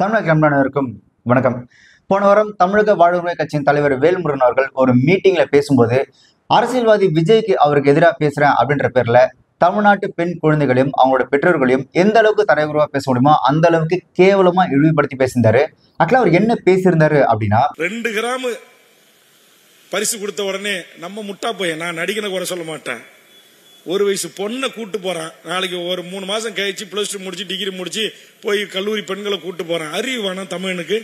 தமிழக கிளம்பும் வணக்கம். போன வாரம் தமிழக வாழ்வுரிமை கட்சியின் தலைவர் வேல்முருகன் அவர்கள் ஒரு மீட்டிங்ல பேசும்போது அரசியல்வாதி விஜய்க்கு அவருக்கு எதிராக பேசுறேன் அப்படின்ற பேர்ல தமிழ்நாட்டு பெண் குழந்தைகளையும் அவங்களோட பெற்றோர்களையும் எந்த அளவுக்கு தரையுறவா பேச முடியுமோ அந்த அளவுக்கு கேவலமா இழிவுபடுத்தி பேசியிருந்தாரு. ஆக்சுவலா அவர் என்ன பேசியிருந்தாரு அப்படின்னா, 2 கிராம் பரிசு கொடுத்த உடனே நம்ம முட்டா போய் நான் நடிகனை குறை சொல்ல மாட்டேன். 1 வயசு பொண்ணை கூட்டு போறான். நாளைக்கு ஒரு 3 மாசம் கழிச்சு +2 முடிச்சு டிகிரி முடிச்சு போய் கல்லூரி பெண்களை கூட்டு போறான். அறிவு வேணாம் தமிழனுக்கு?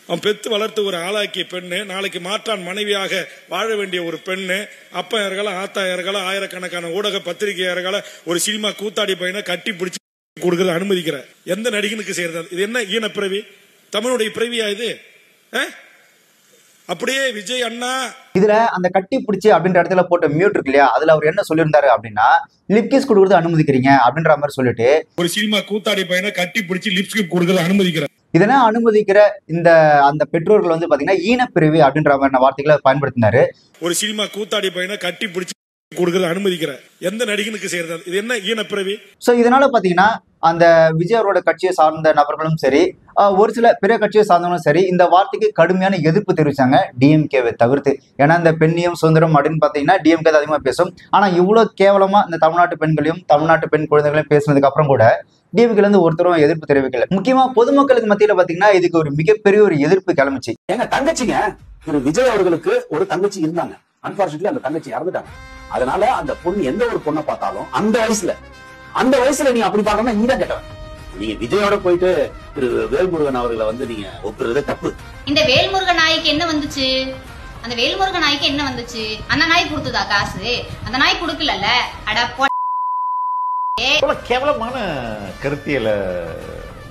அவன் பெத்து வளர்த்து ஒரு ஆளாக்கிய பெண்ணு, நாளைக்கு மாற்றான் மனைவியாக வாழ வேண்டிய ஒரு பெண்ணு, அப்பா இறகல ஆத்தா இறகல ஆயிரக்கணக்கான ஊடக பத்திரிகை இறகல ஒரு சினிமா கூத்தாடி பையனை கட்டி பிடிச்சி கொடுக்கறது அனுமதிக்கிற எந்த நடிகனுக்கு செய்யறது? இது என்ன ஈன பிறவி? தமிழுடைய பிறவியா இது? அப்படியே விஜய் அண்ணா இதுல அந்த கட்டி பிடிச்சி அப்படின்ற இடத்துல போட்ட மியூட் இருக்கு இல்லையா, அதுல அவர் என்ன சொல்லியிருந்தாரு அப்படின்னா, லிப்கிஸ் கொடுக்கறது அனுமதிக்கிறீங்க அப்படின்ற மாதிரி சொல்லிட்டு ஒரு சினிமா கூத்தாடி பையனை கட்டி பிடிச்சி லிப்ஸ்டிக் கொடுக்கறது அனுமதிக்கிற இதெல்லாம் அனுமதிக்கிற அந்த பெற்றோர்கள் வந்து பாத்தீங்கன்னா ஈனப்பிரிவு அப்படின்ற மாதிரி வார்த்தைகளை பயன்படுத்தினாரு. ஒரு சினிமா கூத்தாடி பையனை கட்டி பிடிச்சி கொடுக்கறது அனுமதிக்கிற எந்த நடிகனுக்கு செய்யறது? இது என்ன ஈனப்பிறவி? சோ இதனால பாத்தீங்கன்னா அந்த விஜய் அவரோட கட்சியை சார்ந்த நபர்களும் சரி, ஒரு சில பிற கட்சியை சார்ந்தவங்களும் சரி, இந்த வார்த்தைக்கு கடுமையான எதிர்ப்பு தெரிவிச்சாங்க, டிஎம்கேவை தவிர்த்து. ஏன்னா இந்த பெண்ணியம் சுதந்திரம் அப்படின்னு பாத்தீங்கன்னா டிஎம்கே தான் அதிகமா பேசும். ஆனா இவ்வளவு கேவலமா இந்த தமிழ்நாட்டு பெண்களையும் தமிழ்நாட்டு பெண் குழந்தைகளையும் பேசுனதுக்கு அப்புறம் கூட டிஎம்கேல இருந்து ஒருத்தரும் எதிர்ப்பு தெரிவிக்கல. முக்கியமா பொதுமக்களுக்கு மத்தியில பாத்தீங்கன்னா இதுக்கு ஒரு மிகப்பெரிய ஒரு எதிர்ப்பு கிளம்பிச்சு. எங்க தங்கச்சிங்க திரு விஜய் அவர்களுக்கு ஒரு தங்கச்சி இருந்தாங்க. அன்பார்ச்சுனேட்லி அந்த தங்கச்சி இறந்துட்டாங்க. அதனால அந்த பொண்ணு எந்த ஒரு பொண்ணை பார்த்தாலும் அந்த வயசுல நீங்க அப்படி பாக்கணும்னா நீ தான் கேட்டவன். நீங்க விஜயோட போயிட்டு திரு வேல்முருகன் அவர்களை வந்து நீங்க ஒப்புறதே தப்பு. இந்த வேல்முருகன் நாய்க்கு என்ன வந்துச்சு? அந்த வேல்முருகன் நாய்க்கு என்ன வந்துச்சு? அந்த நாய் கொடுத்ததா காசு? அந்த நாய் கொடுக்கல. கேவலமான கருத்தியல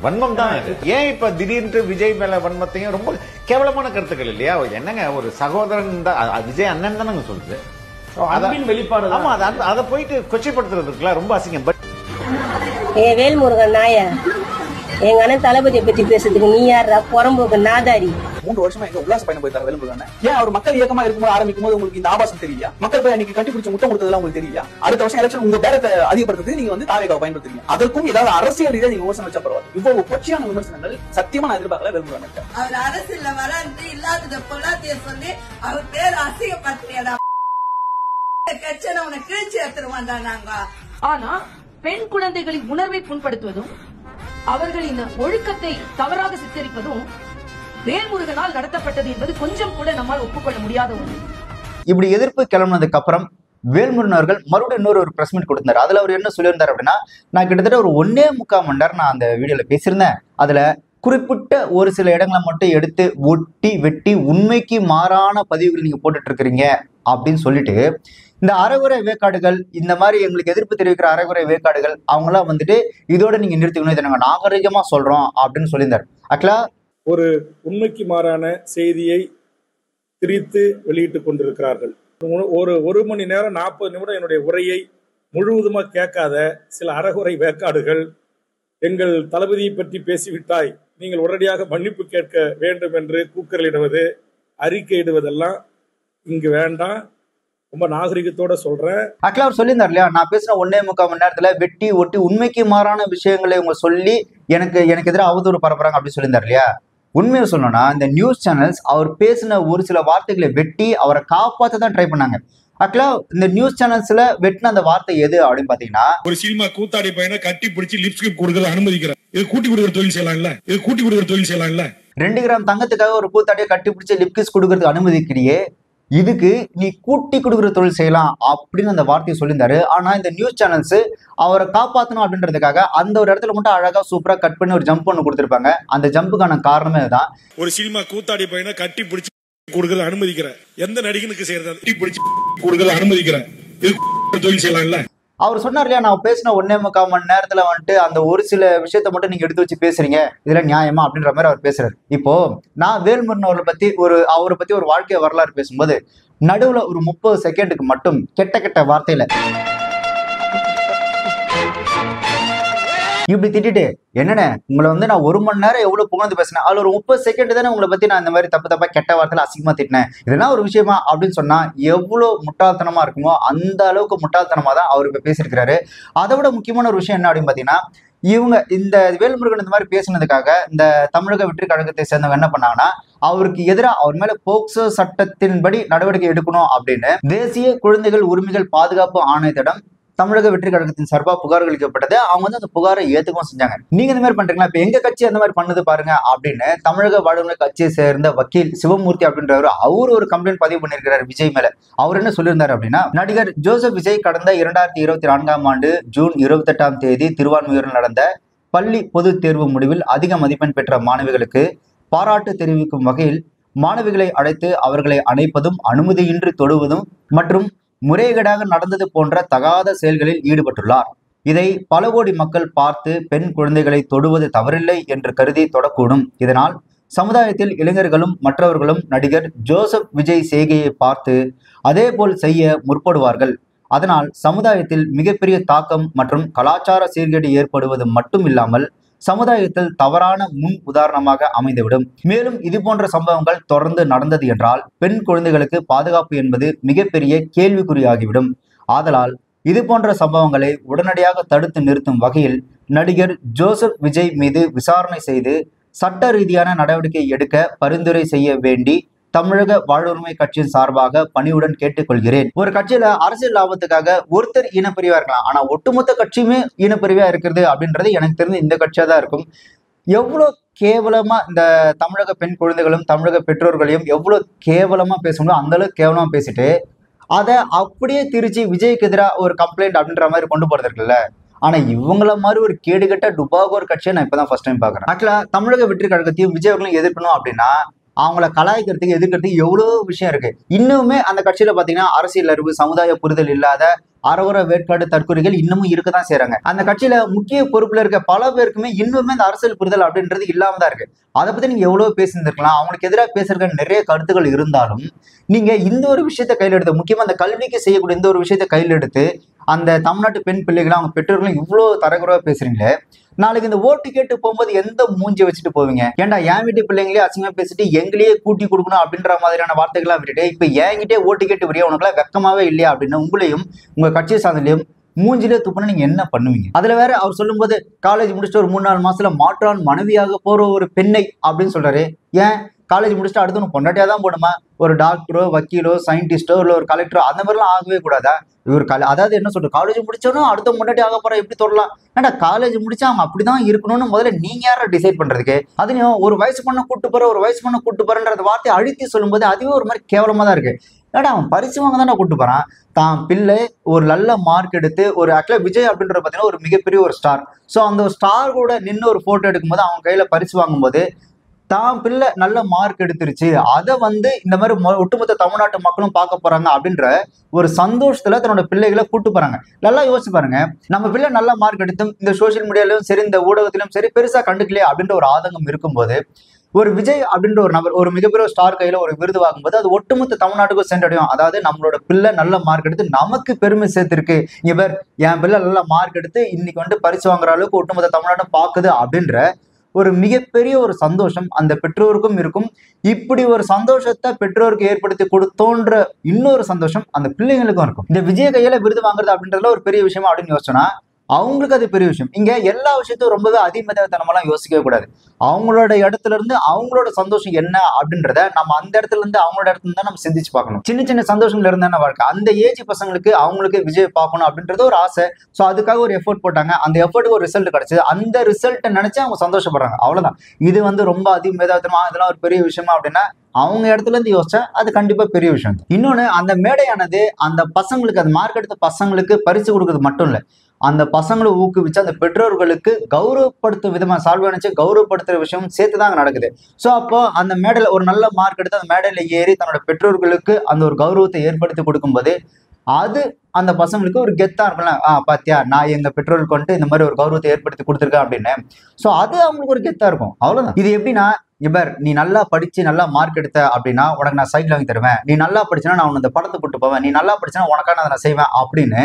வன்மம் தான் இது. ஏன் இப்ப திடீர்னு விஜய் மேல வன்மத்தையும் ரொம்ப கேவலமான கருத்துக்கள் இல்லையா? என்னங்க ஒரு சகோதரன் தான் விஜய் அண்ணன் தானங்க சொல்லுது. வெளிப்பாடு. ஆமா, அதை போயிட்டு கொச்சைப்படுத்துறது இருக்குல்ல, ரொம்ப அசிங்கம். பட் வேல்முருகன் நாய எங்க அண்ணன் தளபதியை பத்தி பேசுறதுக்கு நீ யாரா? புறம்போக்கு நாதாரி. 3 வருஷமா எங்க உல்லாச பயணம் போயிட்டாரு வேல்முருகன். ஏன் அவர் மக்கள் இயக்கமா இருக்கும்போது ஆரம்பிக்கும் போது உங்களுக்கு இந்த ஆபாசம் தெரியலையா? மக்கள் போய் அன்னைக்கு கட்டி பிடிச்ச முட்டம் கொடுத்ததெல்லாம் உங்களுக்கு தெரியலையா? அடுத்த வருஷம் எலெக்ஷன் உங்க பேரத்தை அதிகப்படுத்துறதுக்கு நீங்க வந்து தாவேகாவை பயன்படுத்துறீங்க. அதற்கும் ஏதாவது அரசியல் ரீதியா நீங்க விமர்சனம் வச்சா பரவாயில்ல. இவ்வளவு கொச்சையான விமர்சனங்கள் சத்தியமா நான் எதிர்பார்க்கல வேல்முருகன். அவர் அரசியல்ல வளர்ந்து இல்லாத பொல்லாத்திய சொல்லி அவர் பேர் அசிங்கப்படுத்தியடா. கட்சியில உன கீழ்ச்சி எடுத்துருவாண்டா நாங்க. ஆனா பெண் குழந்தைகளின் உணர்வை புண்படுத்துவதும் அவர்களின் ஒழுக்கத்தை தவறாக சித்தரிப்பதும் வேல்முருகனால் நடத்தப்பட்டது என்பது கொஞ்சம் கூட நம்மால் ஒப்புக்கொள்ள முடியாத ஒன்று. இப்படி எதிர்ப்பு கிளம்பினதுக்கு அப்புறம் வேல்முருகன் அவர்கள் மறுபடியும் இன்னொரு பிரஸ் மீட் கொடுத்திருந்தாரு. அதுல அவர் என்ன சொல்லியிருந்தாரு அப்படின்னா, நான் கிட்டத்தட்ட ஒரு 1.25 மணி நேரம் நான் அந்த வீடியோல பேசியிருந்தேன். அதுல குறிப்பிட்ட ஒரு சில இடங்களை மட்டும் எடுத்து ஒட்டி வெட்டி உண்மைக்கு மாறான பதிவுகள் நீங்க போட்டுட்டு இருக்கிறீங்க அப்படின்னு சொல்லிட்டு, இந்த அரைகுறை வேக்காடுகள், இந்த மாதிரி எங்களுக்கு எதிர்ப்பு தெரிவிக்கிற அரைகுறை வேக்காடுகள் அவங்களாம் வந்துட்டு இதோட நீங்க நிறுத்திக்கணும், இதை நாங்க நாகரிகமா சொல்றோம் அப்படின்னு சொல்லியிருந்தாரு. ஆக்சுவலா ஒரு உண்மைக்கு மாறான செய்தியை திரித்து வெளியிட்டுக் கொண்டிருக்கிறார்கள். ஒரு மணி நேரம் 40 நிமிடம் என்னுடைய உரையை முழுவதுமா கேட்காத சில அரைகுறை வேக்காடுகள் எங்கள் தளபதியை பற்றி பேசிவிட்டாய், நீங்கள் உடனடியாக மன்னிப்பு கேட்க வேண்டும் என்று கூக்குரலிடுவது, அறிக்கையிடுவதெல்லாம் இங்கு வேண்டாம். ரொம்ப நாகரிகத்தோட சொல்றேன். ஆக்சுவலா அவர் சொல்லியிருந்தார் இல்லையா, நான் பேசின 1.25 மணி நேரத்துல வெட்டி ஒட்டி உண்மைக்கு மாறான விஷயங்களை இவங்க சொல்லி எனக்கு எதிராக அவதூறு பரப்புறாங்க அப்படின்னு சொல்லியிருந்தார் இல்லையா. உண்மையை சொல்லணும்னா இந்த நியூஸ் சேனல்ஸ் அவர் பேசின ஒரு சில வார்த்தைகளை வெட்டி அவரை காப்பாற்ற தான் ட்ரை பண்ணாங்க. ஆக்சுவலா இந்த நியூஸ் சேனல்ஸ்ல வெட்டின அந்த வார்த்தை எது அப்படின்னு பாத்தீங்கன்னா, ஒரு சினிமா கூத்தாடி பையனை கட்டி பிடிச்சி லிப்ஸ்டிக் கொடுக்கறது அனுமதிக்கிற இது கூட்டி கொடுக்குற தொழில் செய்யலாம்ல. 2 கிராம் தங்கத்துக்காக ஒரு கூத்தாடியை கட்டி பிடிச்சி லிப்கிஸ் கொடுக்கறதுக்கு அனுமதிக்கிறியே, இதுக்கு நீ கூட்டி கொடுக்குற தொழில் செய்யலாம் அப்படின்னு அந்த வார்த்தையை சொல்லியிருந்தாரு. ஆனா இந்த நியூஸ் சேனல்ஸ் அவரை காப்பாற்றணும் அப்படின்றதுக்காக அந்த ஒரு இடத்துல மட்டும் அழகா சூப்பரா கட் பண்ணி ஒரு ஜம்ப் ஒன்று கொடுத்திருப்பாங்க. அந்த ஜம்புக்கான காரணமே இதுதான். ஒரு சினிமா கூத்தாடி பையனை கட்டி பிடிச்சி கொடுக்கறது அனுமதிக்கிற எந்த நடிகனுக்கு செய்யறது? கட்டி பிடிச்சி கொடுக்கறது அனுமதிக்கிற இது தொழில் செய்யலாம்ல. அவர் சொன்னார் இல்லையா, நான் பேசின 1.25 மணி நேரத்துல வந்துட்டு அந்த ஒரு சில விஷயத்த மட்டும் நீங்க எடுத்து வச்சு பேசுறீங்க, இதுல நியாயமா அப்படின்ற மாதிரி அவர் பேசுறாரு. இப்போ நான் வேல்முருகன் அவரை பத்தி ஒரு வாழ்க்கை வரலாறு பேசும்போது நடுவுல ஒரு 30 செகண்டுக்கு மட்டும் கெட்ட வார்த்தையில இப்படி திட்டிட்டு, என்னென்ன உங்களை வந்து நான் 1 மணி நேரம் எவ்வளவு புகழ்ந்து பேசினேன், அதுல ஒரு 30 செகண்ட் தானே உங்களை பத்தி நான் இந்த மாதிரி தப்பா கெட்ட வார்த்தையில அசிங்கமா திட்டினேன், இதெல்லாம் ஒரு விஷயமா அப்படின்னு சொன்னா எவ்வளவு முட்டாள்தனமா இருக்குமோ அந்த அளவுக்கு முட்டாள்தனமா தான் அவர் இப்ப பேசியிருக்கிறாரு. அதை விட முக்கியமான ஒரு விஷயம் என்ன அப்படின்னு பாத்தீங்கன்னா, இவங்க இந்த வேல்முருகன் இந்த மாதிரி பேசினதுக்காக இந்த தமிழக வெற்றி கழகத்தை சேர்ந்தவங்க என்ன பண்ணாங்கன்னா அவருக்கு எதிராக அவர் மேல போக்சோ சட்டத்தின்படி நடவடிக்கை எடுக்கணும் அப்படின்னு தேசிய குழந்தைகள் உரிமைகள் பாதுகாப்பு ஆணையத்திடம் தமிழக வெற்றி கழகத்தின் சார்பா புகார் அளிக்கப்பட்டது. அவங்க வந்து அந்த புகாரை ஏத்துக்கவும் செஞ்சாங்க. நீங்க இந்த மாதிரி பண்றீங்களா, இப்ப எங்க கட்சி அந்த மாதிரி பண்ணுது பாருங்க அப்படின்னு தமிழக வாழ்வுரிமை கட்சியை சேர்ந்த வக்கீல் சிவமூர்த்தி அப்படின்றவர் அவர் ஒரு கம்ப்ளைண்ட் பதிவு பண்ணியிருக்கிறார் விஜய் மேல. அவர் என்ன சொல்லியிருந்தாரு அப்படின்னா, நடிகர் ஜோசப் விஜய் கடந்த 2024 ஆண்டு ஜூன் 28 திருவான்மியூரில் நடந்த பள்ளி பொது தேர்வு முடிவில் அதிக மதிப்பெண் பெற்ற மாணவிகளுக்கு பாராட்டு தெரிவிக்கும் வகையில் மாணவிகளை அழைத்து அவர்களை அணைப்பதும் அனுமதியின்றி தொடுவதும் மற்றும் முறைகேடாக நடந்தது போன்ற தகாத செயல்களில் ஈடுபட்டுள்ளார். இதை பல கோடி மக்கள் பார்த்து பெண் குழந்தைகளை தொடுவது தவறில்லை என்று கருதி தொடக்கூடும். இதனால் சமுதாயத்தில் இளைஞர்களும் மற்றவர்களும் நடிகர் ஜோசப் விஜய் செய்கையை பார்த்து அதே போல் செய்ய முற்படுவார்கள். அதனால் சமுதாயத்தில் மிகப்பெரிய தாக்கம் மற்றும் கலாச்சார சீர்கேடு ஏற்படுவது மட்டும் இல்லாமல் சமுதாயத்தில் தவறான முன் உதாரணமாக அமைந்துவிடும். மேலும் இது போன்ற சம்பவங்கள் தொடர்ந்து நடந்தது என்றால் பெண் குழந்தைகளுக்கு பாதுகாப்பு என்பது மிகப்பெரிய கேள்விக்குறியாகிவிடும். ஆதலால் இது போன்ற சம்பவங்களை உடனடியாக தடுத்து நிறுத்தும் வகையில் நடிகர் ஜோசப் விஜய் மீது விசாரணை செய்து சட்ட ரீதியான நடவடிக்கை எடுக்க பரிந்துரை செய்ய வேண்டி தமிழக வாழ்வுரிமை கட்சியின் சார்பாக பணியுடன் கேட்டுக்கொள்கிறேன். ஒரு கட்சியில அரசியல் லாபத்துக்காக ஒருத்தர் இனப்பிரிவா இருக்கலாம், ஆனா ஒட்டுமொத்த கட்சியுமே இனப்பிரிவா இருக்கிறது அப்படின்றது எனக்கு தெரிஞ்ச இந்த கட்சியா தான் இருக்கும். எவ்வளவு கேவலமா இந்த தமிழக பெண் குழந்தைகளும் தமிழக பெற்றோர்களையும் எவ்வளவு கேவலமா பேசணும் அந்த அளவுக்கு கேவலமா பேசிட்டு அதை அப்படியே திருச்சி விஜய்க்கு எதிராக ஒரு கம்ப்ளைண்ட் அப்படின்ற மாதிரி கொண்டு போறது இருக்குல்ல. ஆனா இவங்கள மாதிரி ஒரு கேடுகட்ட டுபாகோர் கட்சியை நான் இப்பதான் ஃபர்ஸ்ட் டைம் பாக்குறேன். ஆக்சுவலா தமிழக வெற்றி கழகத்தையும் விஜய் அவர்களும் எதிர்க்கணும் அப்படின்னா அவங்கள கலாய்க்கிறதுக்கு எதிர்க்கிறதுக்கு எவ்வளவு விஷயம் இருக்கு. இன்னுமே அந்த கட்சியில பாத்தீங்கன்னா அரசியல் அறிவு சமுதாய புரிதல் இல்லாத அறவர வேட்பாடு தற்கொலைகள் இன்னமும் இருக்கதான் செய்யறாங்க. அந்த கட்சியில முக்கிய பொறுப்புல இருக்க பல பேருக்குமே இன்னுமே இந்த அரசியல் புரிதல் அப்படின்றது இல்லாம தான் இருக்கு. அதை பத்தி நீங்க எவ்வளவு பேசியிருந்திருக்கலாம். அவங்களுக்கு எதிராக பேசுறதுக்கு நிறைய கருத்துக்கள் இருந்தாலும் நீங்க இந்த ஒரு விஷயத்த கையில் எடுத்து, முக்கியமா அந்த கல்விக்கு செய்யக்கூடிய இந்த ஒரு விஷயத்த கையில் எடுத்து அந்த தமிழ்நாட்டு பெண் பிள்ளைகளும் அவங்க பெற்றோர்களும் இவ்வளவு தரக்குறைவா பேசுறீங்களே, நாளைக்கு இந்த ஓட்டு கேட்டு போகும்போது எந்த மூஞ்சி வச்சுட்டு போவீங்க? ஏன்டா என் வீட்டு பிள்ளைங்களே அசிங்கமா பேசிட்டு எங்களையே கூட்டி கொடுக்கணும் அப்படின்ற மாதிரியான வார்த்தைகள்லாம் விட்டுட்டு இப்ப என்கிட்டே ஓட்டு கேட்டு வரியா, உனக்குலாம் வெக்கமாவே இல்லையா அப்படின்னு உங்களையும் உங்க கட்சியை சார்ந்தலையும் மூஞ்சிலே துப்புனா நீங்க என்ன பண்ணுவீங்க? அதுல வேற அவர் சொல்லும்போது காலேஜ் முடிச்சுட்டு ஒரு 3-4 மாசத்துல மாற்றான் மனைவியாக போற ஒரு பெண்ணை அப்படின்னு சொல்றாரு. ஏன் காலேஜ் முடிச்சுட்டு அடுத்து ஒன்று பொண்டாட்டியா தான் போடுமா? ஒரு டாக்டரோ வக்கீலோ சயின்டிஸ்டோ இல்லை ஒரு கலெக்டரோ அந்த மாதிரிலாம் ஆகவே கூடாதா? இவர் அதாவது என்ன சொல்றது, காலேஜ் முடிச்சோன்னா அடுத்த முன்னாடி ஆக போற எப்படி தொடரலாம்? ஏன்னா காலேஜ் முடிச்சா அவங்க அப்படிதான் இருக்கணும்னு முதல்ல நீங்க யார டிசைட் பண்றதுக்கு? அதுலயும் ஒரு வயசு பண்ண கூட்டு போற ஒரு வயசு பண்ண கூட்டு போறன்ற வார்த்தையை அழுத்தி சொல்லும்போது அதுவே ஒரு மாதிரி கேவலமா தான் இருக்கு. ஏன்னா அவன் பரிசு வாங்க தானே கூட்டு போறான். தான் பிள்ளை ஒரு நல்ல மார்க் எடுத்து ஒரு ஆக்சுவலா விஜய் அப்படின்ற பார்த்தீங்கன்னா ஒரு மிகப்பெரிய ஒரு ஸ்டார். ஸோ அந்த ஸ்டார் கூட நின்று ஒரு போட்டோ எடுக்கும்போது அவன் கையில பரிசு வாங்கும்போது தான் பிள்ளை நல்ல மார்க் எடுத்துருச்சு, அதை வந்து இந்த மாதிரி ஒட்டுமொத்த தமிழ்நாட்டு மக்களும் பார்க்க போறாங்க அப்படின்ற ஒரு சந்தோஷத்துல தன்னோட பிள்ளைகளை கூட்டு போறாங்க. நல்லா யோசிச்சு பாருங்க, நம்ம பிள்ளை நல்ல மார்க் எடுத்தும் இந்த சோசியல் மீடியாலையும் சரி இந்த ஊடகத்திலும் சரி பெருசா கண்டுக்கலையே அப்படின்ற ஒரு ஆதங்கம் இருக்கும்போது ஒரு விஜய் அப்படின்ற ஒரு நபர் ஒரு மிகப்பெரிய ஸ்டார் கையில ஒரு விருது வாங்கும்போது அது ஒட்டுமொத்த தமிழ்நாட்டுக்கும் சென்றடையும். அதாவது நம்மளோட பிள்ளை நல்ல மார்க் எடுத்து நமக்கு பெருமை சேர்த்திருக்கு, இவர் என் பிள்ளை நல்ல மார்க் எடுத்து இன்னைக்கு வந்து பரிசு வாங்குற அளவுக்கு ஒட்டுமொத்த தமிழ்நாட்டும் பாக்குது அப்படின்ற ஒரு மிகப்பெரிய ஒரு சந்தோஷம் அந்த பெற்றோருக்கும் இருக்கும். இப்படி ஒரு சந்தோஷத்தை பெற்றோருக்கு ஏற்படுத்தி கொடுத்தோன்ற இன்னொரு சந்தோஷம் அந்த பிள்ளைங்களுக்கும் இருக்கும். இந்த விஜய் கையில விருது வாங்குறது அப்படின்றதுல ஒரு பெரிய விஷயமா அப்படின்னு யோசிச்சோன்னா அவங்களுக்கு அது பெரிய விஷயம். இங்க எல்லா விஷயத்தையும் ரொம்பவே அதிமதத்தனமெல்லாம் யோசிக்கவே கூடாது. அவங்களோட இடத்துல இருந்து அவங்களோட சந்தோஷம் என்ன அப்படின்றத நம்ம அந்த இடத்துல இருந்து அவங்களோட இடத்துல தான் நம்ம சிந்திச்சு பார்க்கணும். சின்ன சின்ன சந்தோஷங்கள் இருந்தா வாழ்க்கை. அந்த ஏஜ் பசங்களுக்கு அவங்களுக்கு விஜய் பார்க்கணும் அப்படின்றது ஒரு ஆசை. ஸோ அதுக்காக ஒரு எஃபோர்ட் போட்டாங்க, அந்த எஃபோர்ட்டுக்கு ஒரு ரிசல்ட் கிடைச்சது, அந்த ரிசல்ட்டை நினைச்சு அவங்க சந்தோஷப்படுறாங்க, அவ்வளவுதான். இது வந்து ரொம்ப அதிமேதாத்தனமா இதெல்லாம் ஒரு பெரிய விஷயமா அப்படின்னா அவங்க இடத்துல இருந்து யோசிச்சா அது கண்டிப்பா பெரிய விஷயம். இன்னொன்னு, அந்த மேடையானது அந்த பசங்களுக்கு அந்த மார்க் எடுத்த பசங்களுக்கு பரிசு கொடுக்கறது மட்டும் இல்லை, அந்த பசங்களை ஊக்குவிச்சு அந்த பெற்றோர்களுக்கு கௌரவப்படுத்தும் விதமா சால்வானிச்சு கௌரவப்படுத்துற விஷயம் சேர்த்துதான் நடக்குது. ஸோ அப்போ அந்த மேடையில ஒரு நல்ல மார்க் எடுத்து அந்த மேடையில ஏறி தன்னோட பெற்றோர்களுக்கு அந்த ஒரு கௌரவத்தை ஏற்படுத்தி கொடுக்கும்போது அது அந்த பசங்களுக்கு ஒரு கெத்தா இருக்கும்ல. பாத்தியா நான் எங்க பெற்றோருக்கு வந்துட்டு இந்த மாதிரி ஒரு கௌரவத்தை ஏற்படுத்தி கொடுத்துருக்கேன் அப்படின்னு. ஸோ அது அவங்களுக்கு ஒரு கெத்தா இருக்கும், அவ்வளவுதான். இது எப்படின்னா, இவர் நீ நல்லா படிச்சு நல்லா மார்க் எடுத்த அப்படின்னா உனக்கு நான் சைக்கிள் வாங்கி தருவேன், நீ நல்லா படிச்சுன்னா நான் உன்னை இந்த படத்தை கூட்டு போவேன், நீ நல்லா படிச்சுன்னா உனக்கான அதை நான் செய்வேன் அப்படின்னு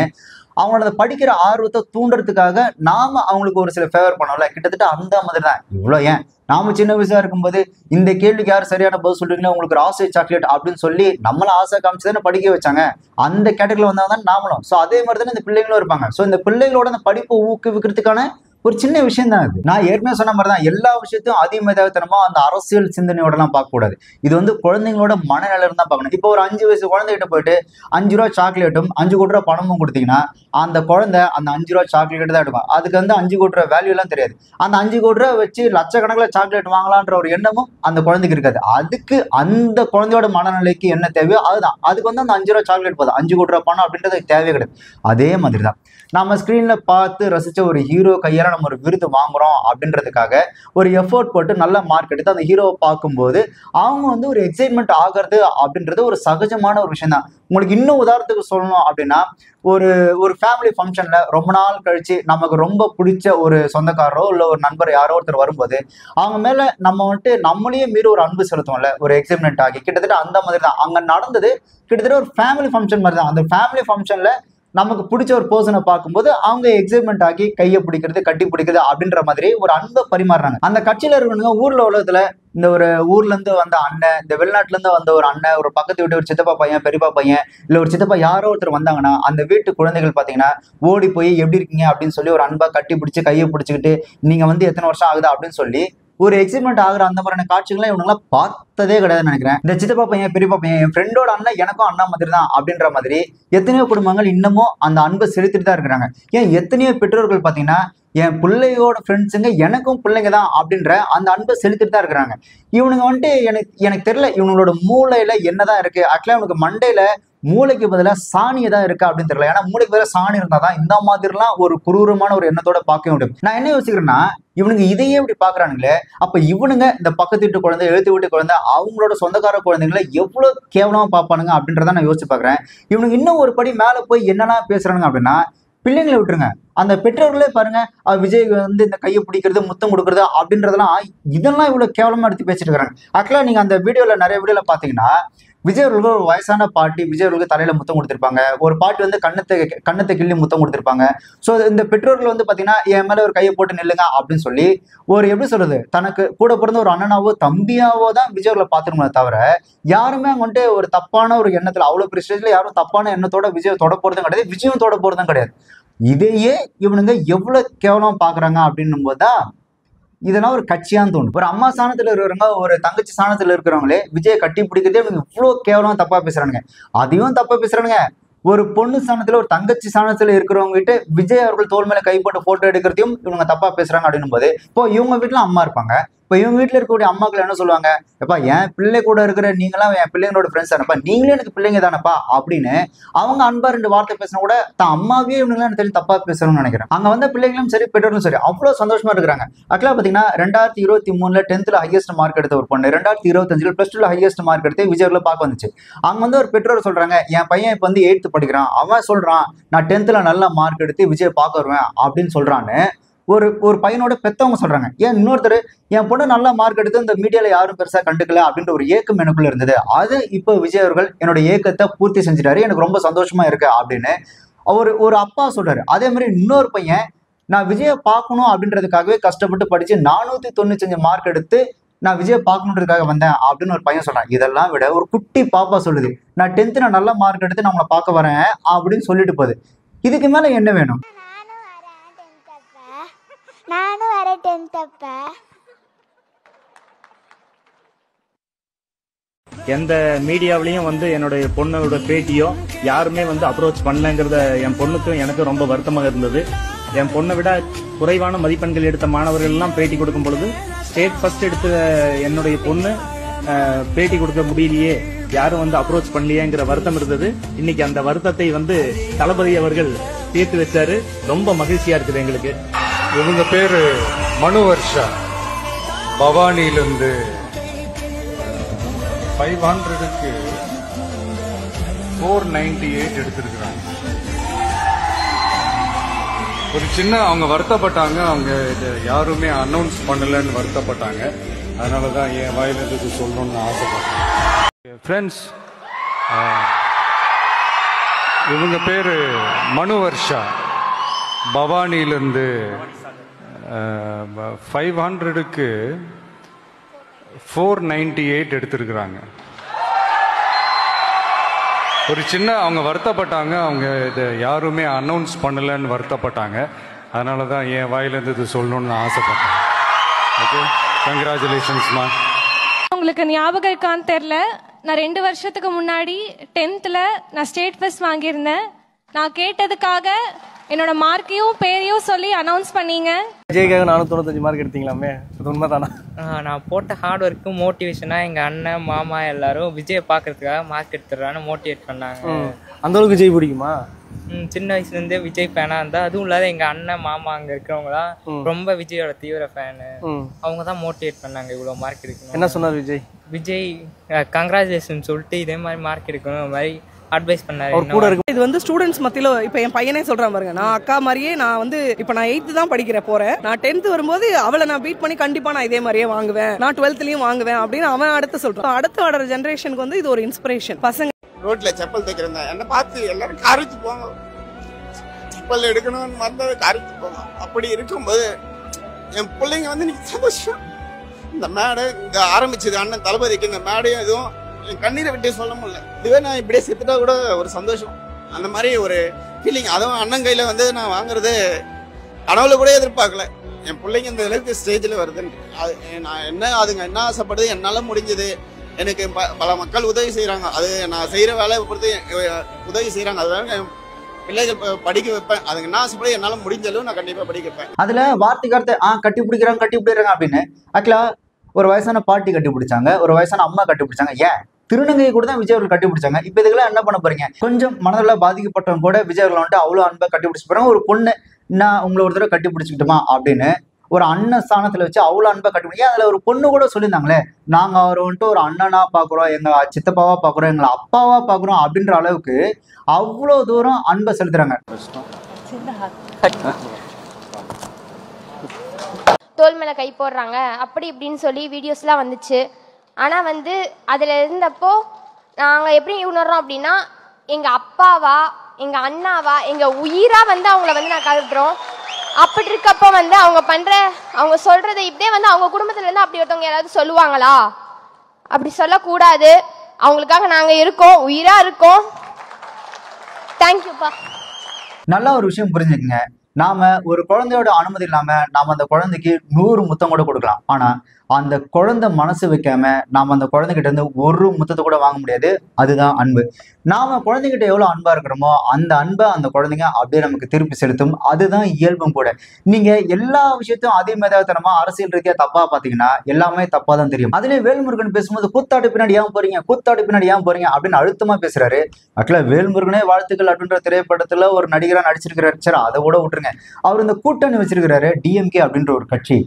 அவங்களோட படிக்கிற ஆர்வத்தை தூண்டுறதுக்காக நாம அவங்களுக்கு ஒரு சில ஃபேவர் பண்ணோம்ல, கிட்டத்தட்ட அந்த மாதிரி தான். இவ்வளோ ஏன் நாம சின்ன வயசா இருக்கும்போது இந்த கேள்விக்கு யார் சரியான பதில் சொல்றீங்களோ உங்களுக்கு ஒரு ஆசை சாக்லேட் அப்படின்னு சொல்லி நம்மள ஆசை காமிச்சுதானே படிக்க வச்சாங்க. அந்த கேட்டகரியில் வந்தால் தான் நாமளும். ஸோ அதே மாதிரி தானே இந்த பிள்ளைங்களும் இருப்பாங்க. ஸோ இந்த பிள்ளைகளோட அந்த படிப்பை ஊக்குவிக்கிறதுக்கான ஒரு சின்ன விஷயம் தான் இது. நான் ஏற்கனவே சொன்ன மாதிரி தான் எல்லா விஷயத்தையும் அதிமேதாவித்தனமா அந்த அரசியல் சிந்தனையோட எல்லாம் பார்க்க கூடாது. இது வந்து குழந்தைங்களோட மனநிலை தான் பார்க்கணும். இப்போ ஒரு 5 வயசு குழந்தைகிட்ட போயிட்டு 5 ரூபா சாக்லேட்டும் 5 கோடி ரூபா பணமும் கொடுத்தீங்கன்னா அந்த குழந்தை அந்த 5 ரூபா சாக்லேட் தான் எடுக்கும். அதுக்கு வந்து 5 கோடி ரூபா வேல்யூ எல்லாம் தெரியாது. அந்த 5 கோடி ரூபா வச்சு லட்சக்கணக்கில் சாக்லேட் வாங்கலான்ற ஒரு எண்ணமும் அந்த குழந்தைக்கு இருக்காது. அதுக்கு அந்த குழந்தையோட மனநிலைக்கு என்ன தேவையோ அதுதான். அதுக்கு வந்து அந்த 5 ரூபா சாக்லேட் போதும். 5 கோடி ரூபா பணம் அப்படின்றது தேவையே கிடையாது. அதே மாதிரி தான் நம்ம ஸ்கிரீன்ல பார்த்து ரசிச்ச ஒரு ஹீரோ கையால நம்ம ஒரு விருது வாங்குறோம் அப்படின்றதுக்காக ஒரு எஃபோர்ட் போட்டு நல்ல மார்க் எடுத்து அந்த ஹீரோவை பார்க்கும்போது அவங்க வந்து ஒரு எக்ஸைட்மெண்ட் ஆகிறது அப்படின்றது ஒரு சகஜமான ஒரு விஷயம் தான். உங்களுக்கு இன்னும் உதாரணத்துக்கு சொல்லணும் அப்படின்னா ஒரு ஃபேமிலி ஃபங்க்ஷன்ல ரொம்ப நாள் கழிச்சு நமக்கு ரொம்ப பிடிச்ச ஒரு சொந்தக்காரரோ இல்லை ஒரு நண்பர் யாரோ ஒருத்தர் வரும்போது அவங்க மேல நம்ம வந்துட்டு நம்மளையே மீறி ஒரு அன்பு செலுத்துவோம்ல, ஒரு எக்ஸைட்மெண்ட் ஆகி. கிட்டத்தட்ட அந்த மாதிரி தான் அங்க நடந்தது. கிட்டத்தட்ட ஒரு ஃபேமிலி ஃபங்க்ஷன் மாதிரி தான். அந்த ஃபேமிலி ஃபங்க்ஷன்ல நமக்கு பிடிச்ச ஒரு பர்சனை பார்க்கும்போது அவங்க எக்ஸைட்மெண்ட் ஆகி கையை பிடிக்கிறது, கட்டி பிடிக்கிறது அப்படின்ற மாதிரி ஒரு அன்பை பரிமாறுறாங்க. அந்த கட்சியில இருக்கணுங்க ஊர்ல உலகத்துல இந்த ஒரு ஊர்ல இருந்து வந்த அண்ணன், இந்த வெளிநாட்டுல இருந்து வந்த ஒரு அண்ணன், ஒரு பக்கத்து வீட்டு ஒரு சித்தப்பா பையன், பெரியப்பா பையன், இல்ல ஒரு சித்தப்பா யாரோ ஒருத்தர் வந்தாங்கன்னா அந்த வீட்டு குழந்தைகள் பாத்தீங்கன்னா ஓடி போய் எப்படி இருக்கீங்க அப்படின்னு சொல்லி ஒரு அன்பா கட்டி பிடிச்சி கையை பிடிச்சிக்கிட்டு நீங்க வந்து எத்தனை வருஷம் ஆகுதா அப்படின்னு சொல்லி ஒரு எக்ஸைட்மெண்ட் ஆகுற அந்த மாதிரியான காட்சிகள்லாம் இவங்கெல்லாம் பார்த்ததே கிடையாதுன்னு நினைக்கிறேன். இந்த சித்தப்பா பையன், பெரியப்பா பையன், என் ஃப்ரெண்டோட அண்ணன் எனக்கும் அண்ணா மாதிரி தான் அப்படின்ற மாதிரி எத்தனையோ குடும்பங்கள் இன்னமும் அந்த அன்பை செலுத்திட்டு தான் இருக்கிறாங்க. ஏன் எத்தனையோ பெற்றோர்கள் பார்த்தீங்கன்னா என் பிள்ளையோட ஃப்ரெண்ட்ஸுங்க எனக்கும் பிள்ளைங்க தான் அப்படின்ற அந்த அன்பை செலுத்திட்டு தான் இருக்கிறாங்க. இவனுங்க வந்துட்டு எனக்கு தெரியல இவங்களோட மூளையில என்னதான் இருக்கு. ஆக்சுவலா இவனுக்கு மண்டையில மூளைக்கு பதிலாக சாணியை தான் இருக்கா அப்படின்னு தெரியல. ஏன்னா மூளைக்கு பதிலாக சாணி இருந்தா தான் இந்த மாதிரிலாம் ஒரு குரூரமான ஒரு எண்ணத்தோட பார்க்க முடியும். நான் என்ன யோசிக்கிறேன்னா இவனுங்க இதையே இப்படி பாக்குறானுங்களே, அப்ப இவனுங்க இந்த பக்கத்து வீட்டு குழந்தை, எழுத்து வீட்டு குழந்தை, அவங்களோட சொந்தக்கார குழந்தைங்களை எவ்வளவு கேவலமா பார்ப்பானுங்க அப்படின்றத நான் யோசிச்சு பாக்குறேன். இவனுக்கு இன்னும் ஒரு படி மேல போய் என்னெல்லாம் பேசுறானுங்க அப்படின்னா பிள்ளைங்களை விட்டுருங்க, அந்த பெற்றோர்களே பாருங்க விஜய் வந்து இந்த கையை பிடிக்கிறது, முத்தம் கொடுக்கறது அப்படின்றதெல்லாம் இதெல்லாம் இவ்வளவு கேவலமா எடுத்து பேசிட்டு இருக்காங்க. ஆக்சுவலா நீங்க அந்த வீடியோல நிறைய வீடியோல பாத்தீங்கன்னா விஜய் அவர்களுக்கு ஒரு வயசான பாட்டி விஜய் அவர்களுக்கு தலையில முத்தம் கொடுத்திருப்பாங்க. ஒரு பாட்டி வந்து கண்ணத்தை கிள்ளி முத்தம் கொடுத்திருப்பாங்க. ஸோ இந்த பெற்றோர்கள் வந்து பாத்தீங்கன்னா என் மேல ஒரு கையை போட்டு நில்லுங்க அப்படின்னு சொல்லி ஒரு எப்படி சொல்றது தனக்கு கூட பிறந்த ஒரு அண்ணனாவோ தம்பியாவோ தான் விஜய் அவர்களை பார்த்துருங்களே தவிர யாருமே அங்க வந்துட்டு ஒரு தப்பான ஒரு எண்ணத்துல அவ்வளவு பெரிய ஸ்டேஜ்ல யாரும் தப்பான எண்ணத்தோட விஜய் தொட போறதும் கிடையாது, விஜயும் தொட போறதும் கிடையாது. இதையே இவனுங்க எவ்வளவு கேவலமா பாக்குறாங்க அப்படின்னும் போதுதான் இதெல்லாம் ஒரு கட்சியான்னு தோணும். ஒரு அம்மா ஸ்தானத்துல இருக்கிறவங்க ஒரு தங்கச்சி ஸ்தானத்துல இருக்கிறவங்களே விஜயை கட்டி பிடிக்கிறதே இவங்க இவ்வளவு கேவலமா தப்பா பேசுறானுங்க. அதையும் தப்பா பேசுறானுங்க. ஒரு பொண்ணு ஸ்தானத்துல ஒரு தங்கச்சி ஸ்தானத்துல இருக்கிறவங்க கிட்ட விஜய் அவர்கள் தோல் மேல கை போட்டு போட்டோ எடுக்கிறதையும் இவங்க தப்பா பேசுறாங்க அப்படின்னும் போது இப்போ இவங்க வீட்டுல அம்மா இருப்பாங்க. இப்போ இவங்க வீட்டுல இருக்கக்கூடிய அம்மாக்கள் என்ன சொல்லுவாங்க, எப்பா என் பிள்ளை கூட இருக்கிற நீங்களாம் என் பிள்ளைங்களோட ஃப்ரெண்ட்ஸ் தானப்பா, நீங்களே எனக்கு பிள்ளைங்க தானப்பா அப்படின்னு அவங்க அன்பா 2 வார்த்தை பேசினா கூட தான் அம்மாவே இவங்களாம் தெரிஞ்சு தப்பா பேசணும்னு நினைக்கிறேன். அங்க வந்த பிள்ளைகளும் சரி பெற்றோர்களும் சரி அவ்வளவு சந்தோஷமா இருக்கிறாங்க. ஆக்சுவலா பாத்தீங்கன்னா 2023 10th ஹையஸ்ட் மார்க் எடுத்த ஒரு பொண்ணு 2025 +2 ஹையஸ்ட் மார்க் எடுத்து விஜய்ல பார்க்க வந்துச்சு. அங்க வந்து ஒரு பெற்றோர் சொல்றாங்க என் பையன் இப்ப வந்து 8th படிக்கிறான், அவன் சொல்றான் நான் 10th நல்ல மார்க் எடுத்து விஜய் பார்க்க வருவேன் அப்படின்னு சொல்றான்னு ஒரு பையனோட பெத்தவங்க சொல்றாங்க. ஏன் இன்னொருத்தர் என் பொண்ணு நல்ல மார்க் எடுத்து இந்த மீடியால யாரும் பெருசா கண்டுக்கல அப்படின்ற ஒரு ஏக்கம் எனக்குள்ள இருந்தது. அது இப்போ விஜய் அவர்கள் என்னோட ஏக்கத்தை பூர்த்தி செஞ்சுட்டாரு, எனக்கு ரொம்ப சந்தோஷமா இருக்கு அப்படின்னு ஒரு அப்பா சொல்றாரு. அதே மாதிரி இன்னொரு பையன் நான் விஜயை பார்க்கணும் அப்படின்றதுக்காகவே கஷ்டப்பட்டு படிச்சு 495 மார்க் எடுத்து நான் விஜயை பார்க்கணுன்றதுக்காக வந்தேன் அப்படின்னு ஒரு பையன் சொல்றான். இதெல்லாம் விட ஒரு குட்டி பாப்பா சொல்லுது நான் 10th நல்ல மார்க் எடுத்து நான் உங்களை பார்க்க வரேன் அப்படின்னு சொல்லிட்டு போகுது. இதுக்கு மேல என்ன வேணும்? நானும் வர 10th அப்ப எந்த மீடியாவிலையும் வந்து என்னுடைய பொண்ணோட பேட்டியோ யாருமே வந்து அப்ரோச் பண்ணலங்கிறத என் பொண்ணுக்கும் எனக்கு ரொம்ப வருத்தமாக இருந்தது. என் பொண்ணை விட குறைவான மதிப்பெண்கள் எடுத்த மாணவர்கள் எல்லாம் பேட்டி கொடுக்கும் பொழுது ஸ்டேட் ஃபர்ஸ்ட் எடுத்த என்னுடைய பொண்ணு பேட்டி கொடுக்க முடியலையே, யாரும் வந்து அப்ரோச் பண்ணலையேங்கிற வருத்தம் இருந்தது. இன்னைக்கு அந்த வருத்தத்தை வந்து தளபதி அவர்கள் தீர்த்து வச்சாரு. ரொம்ப மகிழ்ச்சியா இருக்குது எங்களுக்கு. இவங்க பேரு மனு வர்ஷா, பவானியிலிருந்து 500க்கு 498 எடுத்திருக்கிறாங்க. ஒரு சின்ன அவங்க வருத்தப்பட்டாங்க, அவங்க இதை யாருமே அனௌன்ஸ் பண்ணலன்னு வருத்தப்பட்டாங்க. அதனாலதான் என் வாயிலிருந்து சொல்லணும்னு ஆசைப்பட்டேன். ஃப்ரெண்ட்ஸ், இவங்க பேரு மனு வர்ஷா, பவானியிலிருந்து 500க்கு 498 எடுத்திருக்கிறாங்க. ஒரு சின்ன அவங்க வருத்தப்பட்டாங்க, அவங்க இதை யாருமே அனௌன்ஸ் பண்ணலன்னு வருத்தப்பட்டாங்க. அதனால தான் என் வாயிலிருந்து இது சொல்லணும்னு நான் ஆசைப்பட்டேன். ஓகே, கங்க்ராச்சுலேஷன்ஸ்மா. உங்களுக்கு ஞாபகம் இருக்கான்னு தெரில, நான் 2 வருஷத்துக்கு முன்னாடி 10th நான் ஸ்டேட் ஃபர்ஸ்ட் வாங்கியிருந்தேன். நான் கேட்டதுக்காக என்னோட மார்க்கையும் பேரையும் சொல்லி அனௌன்ஸ் பண்ணீங்க. விஜய்க்காக 495 மார்க் எடுத்தீங்களாமே, அது உண்மைதானா? நான் போட்ட ஹார்ட் ஒர்க்கு மோட்டிவேஷனா எங்கள் அண்ணன் மாமா எல்லாரும் விஜயை பார்க்கறதுக்காக மார்க் எடுத்துடுறான்னு மோட்டிவேட் பண்ணாங்க. அந்த அளவுக்கு விஜய் பிடிக்குமா? சின்ன வயசுலேருந்தே விஜய் ஃபேனாக இருந்தா, அதுவும் இல்லாத எங்கள் அண்ணன் மாமா அங்கே இருக்கிறவங்களாம் ரொம்ப விஜயோட தீவிர ஃபேனு. அவங்க தான் மோட்டிவேட் பண்ணாங்க இவ்வளோ மார்க் எடுக்கணும். என்ன சொன்னார் விஜய்? விஜய் கங்க்ராச்சுலேஷன் சொல்லிட்டு இதே மாதிரி மார்க் எடுக்கணும் அது மாதிரி அட்வைஸ் பண்ணாரு. இது வந்து ஸ்டூடெண்ட்ஸ் மத்தியில இப்ப என் பையனே சொல்றான் பாருங்க, நான் அக்கா மாதிரியே நான் வந்து இப்ப நான் 8th தான் போறேன். நான் 10th வரும்போது அவளை நான் பீட் பண்ணி கண்டிப்பா நான் இதே மாதிரியே வாங்குவேன், நான் 12thலயும் வாங்குவேன் அப்படின்னு அவன் அடுத்து சொல்றான். அடுத்து வர ஜெனரேஷனுக்கு வந்து இது ஒரு இன்ஸ்பிரேஷன். பசங்க ரோட்ல செப்பல் தைக்கிறேன், என்ன பார்த்து எல்லாரும் காரிச்சு போங்க, செப்பல் எடுக்கணும்னு வந்தது காரிச்சு போங்க. அப்படி இருக்கும்போது என் பிள்ளைங்க வந்து நீங்க சந்தோஷம். இந்த மேடை இங்க ஆரம்பிச்சது அண்ணன் தளபதிக்கு, இந்த மேடையும் எதுவும் என் கண்ணீரை விட்டே சொல்ல முடியல. இதுவே நான் இப்படியே செத்துட்டா கூட ஒரு சந்தோஷம், அந்த மாதிரி ஒரு ஃபீலிங். அதுவும் அண்ணன் கையில வந்து நான் வாங்குறது கனவுல கூட எதிர்பார்க்கல. என் பிள்ளைங்க இந்த அளவுக்கு ஸ்டேஜ்ல வருதுன்னு நான் என்ன அதுங்க என்ன ஆசைப்படுது, என்னால முடிஞ்சது. எனக்கு பல மக்கள் உதவி செய்யறாங்க, அது நான் செய்யற வேலையை பொறுத்து உதவி செய்யறாங்க. அதனால பிள்ளைகள் படிக்க வைப்பேன். அதுக்கு என்ன ஆசைப்படுது என்னால முடிஞ்சளவு நான் கண்டிப்பா படிக்க வைப்பேன். அதுல வார்த்தைக்கு கட்டி பிடிக்கிறாங்க அப்படின்னு ஆக்சுவலா ஒரு வயசான பாட்டி கட்டி பிடிச்சாங்க, ஒரு வயசான அம்மா கட்டி பிடிச்சாங்க. ஏன் திருநங்கையை கூட தான் விஜய் அவர்கள் கட்டி பிடிச்சாங்க. இப்ப இதுக்கெல்லாம் என்ன பண்ண போறீங்க? கொஞ்சம் மனதில் பாதிக்கப்பட்டவங்க கூட விஜய் அவர்கள் வந்துட்டு அவ்வளவு அன்பா கட்டி பிடிச்சி போறாங்க. ஒரு பொண்ணு நான் உங்களை ஒரு தடவை கட்டி பிடிச்சிக்கிட்டுமா அப்படின்னு ஒரு அண்ணன் ஸ்தானத்துல வச்சு அவ்வளவு அன்பா கட்டி பிடிக்க. அதுல ஒரு பொண்ணு கூட சொல்லியிருந்தாங்களே, நாங்க அவரை வந்துட்டு ஒரு அண்ணனா பாக்குறோம், எங்க சித்தப்பாவா பாக்குறோம், எங்களை அப்பாவா பாக்குறோம் அப்படின்ற அளவுக்கு அவ்வளவு தூரம் அன்பை செலுத்துறாங்க. தோல் மேலே கை போடுறாங்க அப்படி இப்படின்னு சொல்லி வீடியோஸ்லாம் வந்துச்சு. ஆனால் வந்து அதில் இருந்தப்போ நாங்கள் எப்படி உணர்றோம் அப்படின்னா, எங்கள் அப்பாவா எங்கள் அண்ணாவா எங்கள் உயிராக வந்து அவங்கள வந்து நான் கருதுறோம். அப்படி இருக்கப்போ வந்து அவங்க சொல்கிறத இப்படியே வந்து அவங்க குடும்பத்துலேருந்து அப்படி ஒருத்தவங்க யாராவது சொல்லுவாங்களா? அப்படி சொல்லக்கூடாது. அவங்களுக்காக நாங்கள் இருக்கோம், உயிராக இருக்கோம். தேங்க்யூப்பா. நல்லா ஒரு விஷயம் புரிஞ்சுக்குங்க, நாம ஒரு குழந்தையோட அனுமதி இல்லாம நாம அந்த குழந்தைக்கு 100 முத்தம் கூட கொடுக்கலாம். ஆனா அந்த குழந்தை மனசு வைக்காம நாம அந்த குழந்தைகிட்ட இருந்து ஒரு முத்தத்தை கூட வாங்க முடியாது. அதுதான் அன்பு. நாம குழந்தைகிட்ட எவ்வளவு அன்பா இருக்கிறோமோ அந்த அன்பை அந்த குழந்தைங்க அப்படியே நமக்கு திருப்பி செலுத்தும். அதுதான் இயல்பும் கூட. நீங்க எல்லா விஷயத்தையும் அதே மேதாவித்தனமா அரசியல் ரீதியா தப்பா பாத்தீங்கன்னா எல்லாமே தப்பா தான் தெரியும். அதுலயே வேல்முருகன் பேசும்போது கூத்தாடி பின்னாடி ஏன் போறீங்க, கூத்தாடி பின்னாடி ஏன் போறீங்க அப்படின்னு அழுத்தமா பேசுறாரு. ஆக்சுவலா வேல்முருகனே வாழ்த்துக்கள் அப்படின்ற திரைப்படத்துல ஒரு நடிகரா நடிச்சிருக்கிறாரு. சரி, அதை கூட விட்டுருங்க. அவர் இந்த கூட்டணி வச்சிருக்கிறாரு டிஎம்கே அப்படின்ற ஒரு கட்சி.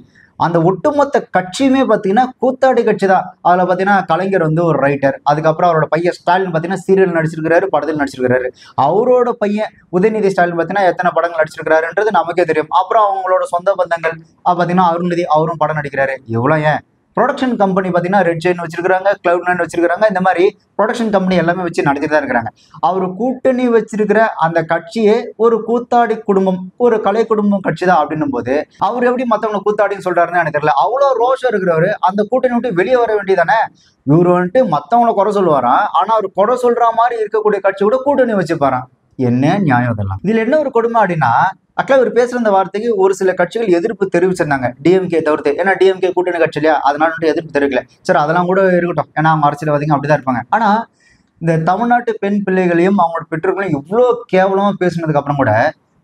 அந்த ஒட்டுமொத்த கட்சியுமே பார்த்தீங்கன்னா கூத்தாடி கட்சி தான். அதில் பார்த்தீங்கன்னா கலைஞர் வந்து ஒரு ரைட்டர், அதுக்கப்புறம் அவரோட பையன் ஸ்டாலின் பார்த்தீங்கன்னா சீரியல் நடிச்சிருக்கிறாரு, படத்தில் நடிச்சிருக்கிறாரு. அவரோட பையன் உதயநிதி ஸ்டாலின் பார்த்தீங்கன்னா எத்தனை படங்கள் நடிச்சிருக்கிறாருன்றது நமக்கே தெரியும். அப்புறம் அவங்களோட சொந்த பந்தங்கள் பார்த்தீங்கன்னா அருண்நிதி, அவரும் படம் நடிக்கிறாரு. எவ்வளோ ஏன் ப்ரொடக்ஷன் கம்பெனி பார்த்தீங்கன்னா ரெட் ஜெயின் வச்சிருக்காங்க, கிளவுட்9 வச்சிருக்காங்க. இந்த மாதிரி ப்ரொடக்ஷன் கம்பெனி எல்லாமே வச்சு நடத்திட்டு தான் இருக்கிறாங்க. அவர் கூட்டணி வச்சிருக்கிற அந்த கட்சியே ஒரு கூத்தாடி குடும்பம், ஒரு கலை குடும்பம் கட்சி தான் அப்படின்னும் போது அவர் எப்படி மற்றவங்களை கூத்தாடின்னு சொல்றாருன்னு எனக்கு தெரியல. அவ்வளோ ரோஷம் இருக்கிறவரு அந்த கூட்டணி விட்டு வெளியே வர வேண்டியதானே. இவர் வந்துட்டு மற்றவங்களை குறை சொல்லுவாராம், ஆனா அவர் குறை சொல்ற மாதிரி இருக்கக்கூடிய கட்சி கூட கூட்டணி வச்சுப்பாராம். என்ன நியாயம் இதெல்லாம்? இதுல என்ன ஒரு கொடுமை அப்படின்னா, ஆக்சுவலா இவர் பேசுற இந்த வார்த்தைக்கு ஒரு சில கட்சிகள் எதிர்ப்பு தெரிவிச்சிருந்தாங்க, டிஎம்கே தவிர்த்து. ஏன்னா டிஎம்கே கூட்டணி கட்சி இல்லையா, அதனால வந்துட்டு எதிர்ப்பு தெரிவிக்கல. சரி, அதெல்லாம் கூட இருக்கட்டும், ஏன்னா அவங்க அரசியல்வாதிங்க அப்படிதான் இருப்பாங்க. ஆனா இந்த தமிழ்நாட்டு பெண் பிள்ளைகளையும் அவங்களோட பெற்றோர்களையும் இவ்வளோ கேவலமா பேசுனதுக்கு அப்புறம் கூட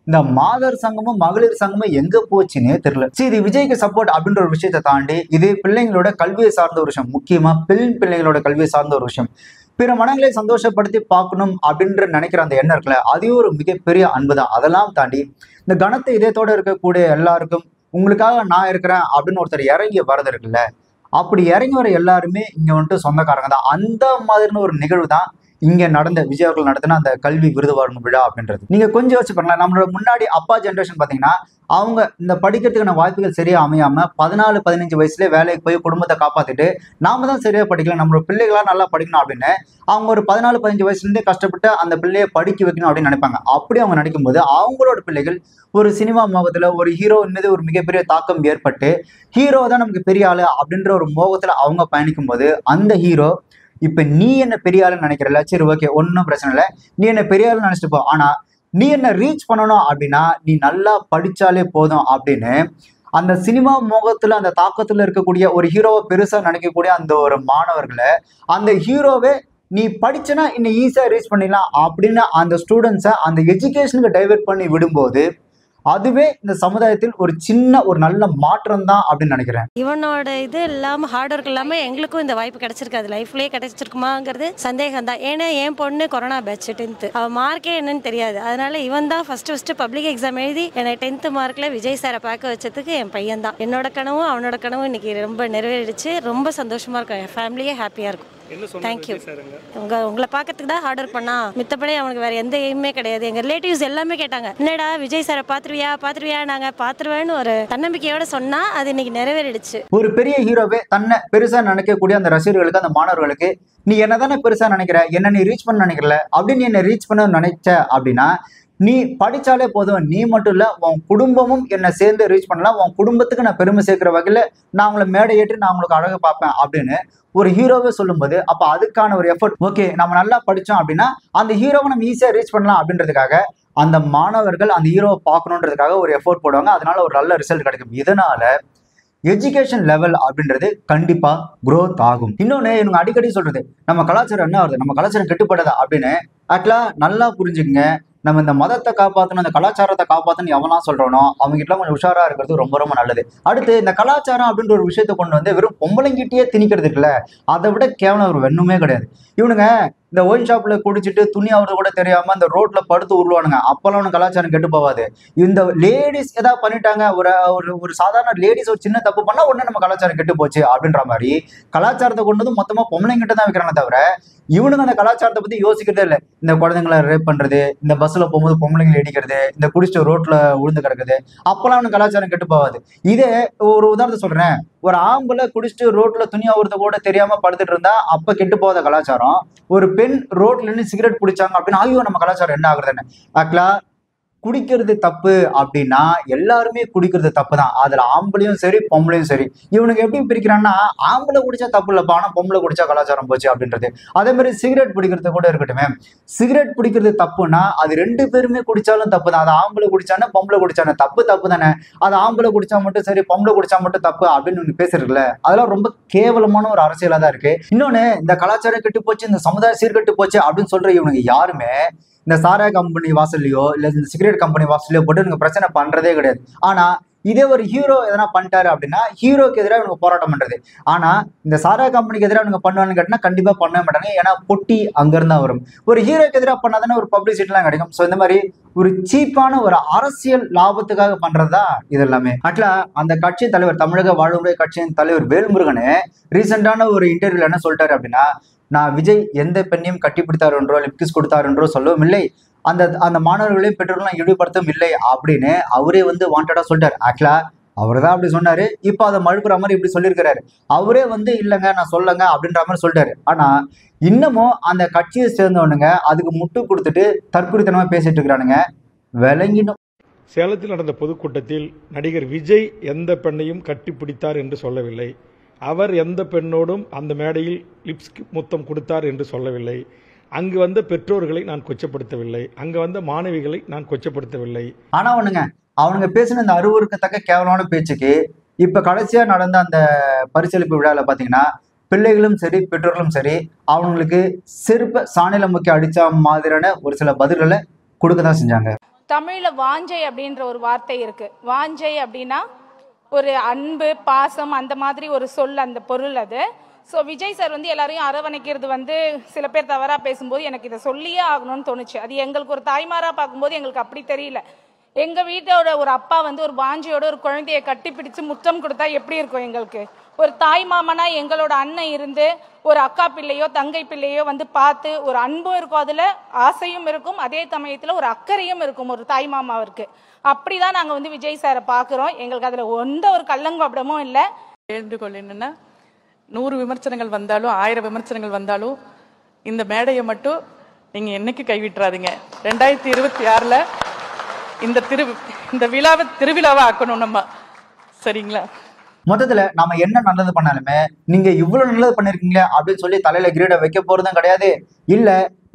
இந்த மாதர் சங்கமும் மகளிர் சங்கமும் எங்க போச்சுன்னே தெரியல. சரி, இது விஜய்க்கு சப்போர்ட் அப்படின்ற ஒரு விஷயத்தை தாண்டி இது பிள்ளைங்களோட கல்வியை சார்ந்த ஒரு விஷயம், முக்கியமா பெண் பிள்ளைங்களோட கல்வியை சார்ந்த ஒரு விஷயம். பிற மனங்களை சந்தோஷப்படுத்தி பார்க்கணும் அப்படின்ற நினைக்கிற அந்த எண்ணம் இருக்குல்ல, அதுவும் ஒரு மிகப்பெரிய அன்பு தான். அதெல்லாம் தாண்டி இந்த கணத்தை இதயத்தோட இருக்கக்கூடிய எல்லாருக்கும் உங்களுக்காக நான் இருக்கிறேன் அப்படின்னு ஒருத்தர் இறங்கி வரது இருக்குல்ல, அப்படி இறங்கி வர எல்லாருமே இங்க வந்துட்டு சொந்தக்காரங்க தான். அந்த மாதிரியான ஒரு நிகழ்வு தான் இங்க நடந்த விஜய் அவர்கள் நடத்தின அந்த கல்வி விருது வழங்கும் விழா அப்படின்றது. நீங்க கொஞ்சம் யோசிச்சு பாருங்களேன், நம்மளோட முன்னாடி அப்பா ஜென்ரேஷன் பாத்தீங்கன்னா அவங்க இந்த படிக்கிறதுக்கான வாய்ப்புகள் சரியா அமையாம 14-15 வயசுல வேலைக்கு போய் குடும்பத்தை காப்பாத்திட்டு நாம தான் சரியா படிக்கல, நம்மளோட பிள்ளைகளா நல்லா படிக்கணும் அப்படின்னு அவங்க ஒரு 14-15 வயசுல இருந்தே கஷ்டப்பட்டு அந்த பிள்ளையை படிக்க வைக்கணும் அப்படின்னு நினைப்பாங்க. அப்படி அவங்க நினைக்கும் போது அவங்களோட பிள்ளைகள் ஒரு சினிமா மோகத்துல ஒரு ஹீரோயின் மீது ஒரு மிகப்பெரிய தாக்கம் ஏற்பட்டு ஹீரோ தான் நமக்கு பெரிய ஆளு அப்படின்ற ஒரு மோகத்துல அவங்க பயணிக்கும் போது அந்த ஹீரோ இப்ப நீ என்ன பெரிய ஆளுன்னு நினைக்கிறல, சரி ஓகே ஒன்னும் பிரச்சனை இல்லை, நீ என்ன பெரிய ஆளுன்னு நினைச்சிட்டு போ, ஆனா நீ என்ன ரீச் பண்ணணும் அப்படின்னா நீ நல்லா படிச்சாலே போதும் அப்படின்னு அந்த சினிமா மோகத்துல அந்த தாக்கத்துல இருக்கக்கூடிய ஒரு ஹீரோவை பெருசா நினைக்கக்கூடிய அந்த ஒரு மாணவர்களை அந்த ஹீரோவே நீ படிச்சனா இன்னும் ஈஸியா ரீச் பண்ணிடலாம் அப்படின்னு அந்த ஸ்டூடெண்ட்ஸை அந்த எஜுகேஷனுக்கு டைவெர்ட் பண்ணி விடும்போது அதுவே இந்த சமுதாயத்தில் ஒரு நல்ல மாற்றம் தான் அப்படின்னு நினைக்கிறேன். இவனோட இது இல்லாம ஹார்ட் ஒர்க் இல்லாம எங்களுக்கும் இந்த வாய்ப்பு கிடைச்சிருக்காது, லைஃப்லயே கிடைச்சிருக்குமாங்கிறது சந்தேகம் தான். ஏன்னா என் பொண்ணு கொரோனா பேட்ச் 10th, அவ மார்க்கே என்னன்னு தெரியாது. அதனால இவன் தான் ஃபர்ஸ்ட் பப்ளிக் எக்ஸாம் எழுதி எனக்கு 10th மார்க்ல விஜய் சாரை பார்க்க வச்சதுக்கு என் பையன் தான். என்னோட கனவும் அவனோட கனவும் இன்னைக்கு ரொம்ப நிறைவேறிடுச்சு. ரொம்ப சந்தோஷமா இருக்கும், என் ஃபேமிலியே ஹாப்பியா இருக்கும். தேங்க்யூ. உங்களை பார்க்கறதுக்கு தான் ஹார்ட் ஒர்க் பண்ணா, மித்தபடி அவனுக்கு வேற எந்த எய்மே கிடையாது. எங்க ரிலேட்டிவ்ஸ் எல்லாமே கேட்டாங்க, என்னடா விஜய் சாரை பாத்துருவியா? நாங்க பாத்துருவேன்னு ஒரு தன்னம்பிக்கையோட சொன்னா அது இன்னைக்கு நிறைவேறிடுச்சு. ஒரு பெரிய ஹீரோவே தன்னை பெருசா நினைக்கக்கூடிய அந்த ரசிகர்களுக்கு, அந்த மாணவர்களுக்கு, நீ என்னதானே பெருசா நினைக்கிற, என்ன நீ ரீச் பண்ண நினைக்கல அப்படின்னு என்ன ரீச் பண்ண நினைச்ச அப்படின்னா நீ படிச்சாலே போதும். நீ மட்டும் இல்ல, உன் குடும்பமும் என்ன சேர்ந்து ரீச் பண்ணலாம். உன் குடும்பத்துக்கு நான் பெருமை சேர்க்கிற வகையில நான் உங்களை மேடை ஏற்றி நான் உங்களுக்கு அழகு பார்ப்பேன் அப்படின்னு ஒரு ஹீரோவே சொல்லும்போது அப்ப அதுக்கான ஒரு எஃபர்ட், ஓகே நம்ம நல்லா படிச்சோம் அப்படின்னா அந்த ஹீரோவை நம்ம ஈஸியா ரீச் பண்ணலாம் அப்படின்றதுக்காக அந்த மாணவர்கள் அந்த ஹீரோவை பார்க்கணுன்றதுக்காக ஒரு எஃபோர்ட் போடுவாங்க. அதனால ஒரு நல்ல ரிசல்ட் கிடைக்கும். இதனால எஜுகேஷன் லெவல் அப்படின்றது கண்டிப்பா growth ஆகும். இன்னொன்னு இவங்க அடிக்கடி சொல்றது, நம்ம கலாச்சாரம் என்ன வருது, நம்ம கலாச்சாரம் கெட்டுப்படுதா அப்படின்னு. ஆக்சுவலா நல்லா புரிஞ்சுக்குங்க, நம்ம இந்த மதத்தை காப்பாற்றணும், இந்த கலாச்சாரத்தை காப்பாற்றணும் எவெல்லாம் சொல்றோனோ அவங்க கிட்ட கொஞ்சம் உஷாரா இருக்கிறது ரொம்ப ரொம்ப நல்லது. அடுத்து இந்த கலாச்சாரம் அப்படின்ற ஒரு விஷயத்தை கொண்டு வந்து வெறும் பொம்பளைங்கிட்டே திணிக்கிறது இருக்குல்ல, அதை விட கேவலம் ஒரு வெண்ணுமே கிடையாது. இவனுங்க இந்த ஒயின் ஷாப்ல குடிச்சிட்டு துணி ஆகுறது கூட தெரியாம அந்த ரோட்ல படுத்து உருவானுங்க, அப்பெல்லாம் அவனுக்கு கலாச்சாரம் கெட்டு போவாது. இந்த லேடிஸ் ஏதாவது பண்ணிட்டாங்க, ஒரு சாதாரண லேடிஸ் ஒரு சின்ன தப்பு பண்ணா உடனே நம்ம கலாச்சாரம் கெட்டு போச்சு அப்படின்ற மாதிரி கலாச்சாரத்தை கொண்டு வந்து மொத்தமா பொம்பளைங்கிட்ட தான் வைக்கிறாங்க தவிர இவனுங்க அந்த கலாச்சாரத்தை பத்தி யோசிக்கிறதே இல்லை. இந்த குழந்தைங்களை ரேப் பண்றது, இந்த பஸ்ல போகும்போது பொம்பளைங்களை இடிக்கிறது, இந்த குடிச்சிட்டு ரோட்ல உழுந்து கிடக்குது, அப்பெல்லாம் அவனுக்கு கலாச்சாரம் கெட்டு போவாது. இதே ஒரு உதாரணத்தை சொல்றேன், ஒரு ஆம்பளை குடிச்சிட்டு ரோட்ல துணி ஆகுறது கூட தெரியாம படுத்துட்டு இருந்தா அப்ப கெட்டு போகாத கலாச்சாரம், ஒரு பெண் ரோட்ல இருந்து சிகரெட் பிடிச்சாங்க அப்படின்னா ஐயோ நம்ம கலாச்சாரம் என்ன ஆகுறதுன்னு. ஆக்சுவலா குடிக்கிறது தப்பு அப்படின்னா எல்லாருமே குடிக்கிறது தப்பு தான். அதுல ஆம்பளையும் சரி பொம்பளையும் சரி. இவனுக்கு எப்படி பிரிக்கிறான்னா ஆம்பளை குடிச்சா தப்பு இல்லப்பா, ஆனா பொம்பளை குடிச்சா கலாச்சாரம் போச்சு அப்படின்றது. அதே மாதிரி சிகரெட் பிடிக்கிறது கூட இருக்கட்டுமே, சிகரெட் பிடிக்கிறது தப்புன்னா அது 2 பேருமே குடிச்சாலும் தப்பு தான். அது ஆம்பளை குடிச்சானே பொம்பளை குடிச்சானே தப்பு தானே. அது ஆம்பளை குடிச்சா மட்டும் சரி பொம்பளை குடிச்சா மட்டும் தப்பு அப்படின்னு பேசுறதுல அதெல்லாம் ரொம்ப கேவலமான ஒரு அரசியலா தான் இருக்கு. இன்னொன்னு இந்த கலாச்சாரம் கெட்டு போச்சு, இந்த சமுதாயம் சீர்கெட்டு போச்சு அப்படின்னு சொல்ற இவனுக்கு யாருமே இந்த சாராய கம்பெனி வாசல்லையோ இல்ல இந்த சிகரெட் கம்பெனி வாசல்லையோ போட்டு இவங்க பிரச்சனை பண்றதே கிடையாது. ஆனா இதே ஒரு ஹீரோ எதனா பண்ணிட்டாரு அப்படின்னா ஹீரோக்கு எதிராக இவங்க போராட்டம் பண்றது. ஆனா இந்த சாராய கம்பெனிக்கு எதிராக இவங்க பண்ணுவான்னு கேட்டா கண்டிப்பா பண்ணவே மாட்டாங்க. ஏன்னா பொட்டி அங்கிருந்தா வரும். ஒரு ஹீரோக்கு எதிராக பண்ணாதானே ஒரு பப்ளிசிட்டி எல்லாம் கிடைக்கும். ஸோ இந்த மாதிரி ஒரு சீப்பான ஒரு அரசியல் லாபத்துக்காக பண்றதா இது எல்லாமே. ஆக்சுவலா அந்த கட்சி தலைவர், தமிழக வாழ்வுமுறை கட்சியின் தலைவர் வேல்முருகனே ரீசெண்டான ஒரு இன்டர்வியூல என்ன சொல்லிட்டாரு அப்படின்னா, நான் விஜய் எந்த பெண்ணையும் கட்டிப்பிடித்தார் என்றோ லிப்கிஸ் கொடுத்தார் என்றோ சொல்லவும் இல்லை, அந்த மாணவர்களையும் பெற்றோர்களும் இழிவுபடுத்தவும் இல்லை அப்படின்னு அவரே வாண்டடா சொல்லிட்டாரு. ஆக்சுவலா அவர் தான் அப்படி சொன்னாரு. இப்போ அதை மழுப்புற மாதிரி இப்படி சொல்லியிருக்கிறாரு. அவரே இல்லைங்க நான் சொல்லுங்க அப்படின்ற மாதிரி சொல்லிட்டாரு. ஆனா இன்னமும் அந்த கட்சியை சேர்ந்தவனுங்க அதுக்கு முட்டு கொடுத்துட்டு தற்குறித்தனமா பேசிட்டு இருக்கிறானுங்க. விளங்கிடும். சேலத்தில் நடந்த பொதுக்கூட்டத்தில் நடிகர் விஜய் எந்த பெண்ணையும் கட்டிப்பிடித்தார் என்று சொல்லவில்லை, அவர் எந்த பெண்ணோடும் அந்த மேடையில் லிப்ஸ்க்கு முத்தம் கொடுத்தார் என்று சொல்லவில்லை, அங்கு வந்த பெற்றோர்களை நான் கொச்சப்படுத்தவில்லை, அங்கு வந்த மாணவிகளை நான் கொச்சப்படுத்தவில்லை. ஆனா அவனுங்க பேசின இந்த அருவருக்கத்தக்க கேவலமான பேச்சுக்கு இப்ப கடைசியா நடந்த அந்த பரிசளிப்பு விழாவில் பாத்தீங்கன்னா பிள்ளைகளும் சரி பெற்றோர்களும் சரி அவங்களுக்கு செருப்ப சாணில முக்கி அடிச்ச மாதிரியான ஒரு சில பதில்களை கொடுக்கதான் செஞ்சாங்க. தமிழ்ல வாஞ்சை அப்படின்ற ஒரு வார்த்தை இருக்கு. வாஞ்சை அப்படின்னா ஒரு அன்பு பாசம் அந்த மாதிரி ஒரு சொல், அந்த பொருள் அது. ஸோ விஜய் சார் எல்லாரையும் அரவணைக்கிறது சில பேர் தவறா பேசும்போது எனக்கு இதை சொல்லியே ஆகணும்னு தோணுச்சு. அது எங்களுக்கு ஒரு தாய்மாரா பார்க்கும்போது எங்களுக்கு அப்படி தெரியல. எங்க வீட்டோட ஒரு அப்பா ஒரு வாஞ்சியோட ஒரு குழந்தைய கட்டிப்பிடிச்சு முத்தம் கொடுத்தா எப்படி இருக்கும் எங்களுக்கு? ஒரு தாய் மாமனா எங்களோட அண்ணன் இருந்து ஒரு அக்கா பிள்ளையோ தங்கை பிள்ளையோ பார்த்து ஒரு அன்பும் இருக்கும், அதுல ஆசையும் இருக்கும், அதே சமயத்துல ஒரு அக்கறையும் இருக்கும் ஒரு தாய் மாமாவிற்கு. அப்படிதான் நாங்க விஜய் சாரை பாக்குறோம். எங்களுக்கு அதுல எந்த ஒரு கள்ளங்கபடமும் இல்லை. வேண்டுகோள் என்னன்னா, 100 விமர்சனங்கள் வந்தாலும் 1000 விமர்சனங்கள் வந்தாலும் இந்த மேடையை மட்டும் நீங்க என்னைக்கு கைவிட்டுறாதீங்க. 2026ல இந்த விழாவை திருவிழாவை ஆக்கணும் நம்ம, சரிங்களா? மொத்தத்துல நாம என்ன நல்லது பண்ணாலுமே நீங்க இவ்வளவு நல்லது பண்ணிருக்கீங்களே அப்படின்னு சொல்லி தலையில கிரீட வைக்க போறதும் கிடையாது. இல்ல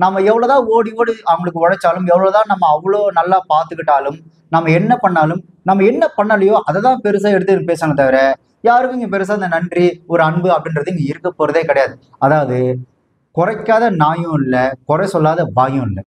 நம்ம எவ்வளவுதான் ஓடி ஓடி அவங்களுக்கு உழைச்சாலும், எவ்வளவுதான் நம்ம அவ்வளோ நல்லா பார்த்துக்கிட்டாலும், நம்ம என்ன பண்ணாலும், நம்ம என்ன பண்ணலையோ அதை தான் பெருசா எடுத்து பேசணும் தவிர யாருக்கும் இங்க பெருசா இந்த நன்றி ஒரு அன்பு அப்படின்றது இங்க இருக்க போறதே கிடையாது. அதாவது குறைக்காத நாயும் இல்லை, குறை சொல்லாத பாயும் இல்லை.